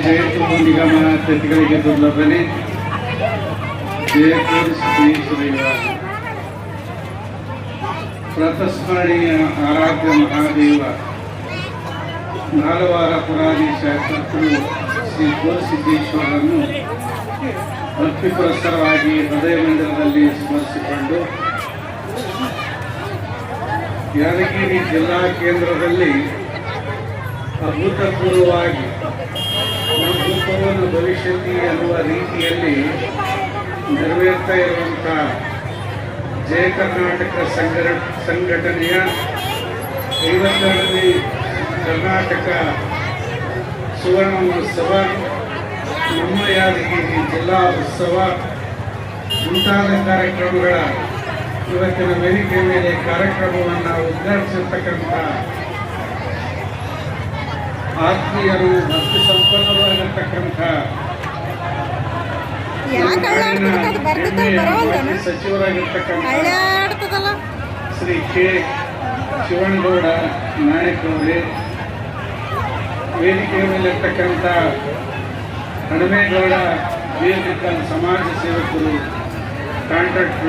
ಜಯತು ನಿಗಮ ಅತಿಥಿಗಳಿಗೆ ದುರ್ಲಭನೆ ಜಯ ಶ್ರೀಶ್ವರಯ್ಯ ಪ್ರತಸ್ಮರಣೀಯ ಆರಾಧ್ಯ ಮಹಾದೇವ ನಾಲ್ವಾರ ಪುರಾಧೀಶ ಕರ್ತೃ ಶ್ರೀ ಕೋರಸಿದ್ದೇಶ್ವರರನ್ನು ಭಕ್ತಿ ಪುರಸ್ಸರವಾಗಿ ಹೃದಯ ಮಂದಿರದಲ್ಲಿ ಸ್ಮರಿಸಿಕೊಂಡು ಯಾದಗಿರಿ ಜಿಲ್ಲಾ ಕೇಂದ್ರದಲ್ಲಿ ಅಭೂತಪೂರ್ವವಾಗಿ ಭವಿಷ್ಯತಿ ಎನ್ನುವ ರೀತಿಯಲ್ಲಿ ನೆರವೇರ್ತಾ ಇರುವಂಥ ಜಯ ಕರ್ನಾಟಕ ಸಂಘಟನೆಯ 52ನೇ ಕರ್ನಾಟಕ ಸುವರ್ಣ ಮಹೋತ್ಸವ, ನಮ್ಮ ಯಾದಗಿರಿ ಜಿಲ್ಲಾ ಉತ್ಸವ ಮುಂತಾದ ಕಾರ್ಯಕ್ರಮಗಳ ಇವತ್ತಿನ ವೇದಿಕೆ ಮೇಲೆ ಕಾರ್ಯಕ್ರಮವನ್ನು ಉದ್ಘಾಟಿಸಿರ್ತಕ್ಕಂಥ ಆತ್ಮೀಯರು ಭಕ್ತಿ ಸಂಪನ್ನರಾಗಿರ್ತಕ್ಕಂಥ ಸಚಿವರಾಗಿರ್ತಕ್ಕಂಥ ಶ್ರೀ ಕೆ ಶಿವನಗೌಡ ನಾಯಕ್ ಅವರೇ, ವೇದಿಕೆಯ ಮೇಲಿರ್ತಕ್ಕಂಥ ಹನುಮೇಗೌಡ ವೇದಿಕ ಸಮಾಜ ಸೇವಕರು, ಕಾಂಟ್ರಾಕ್ಟರು,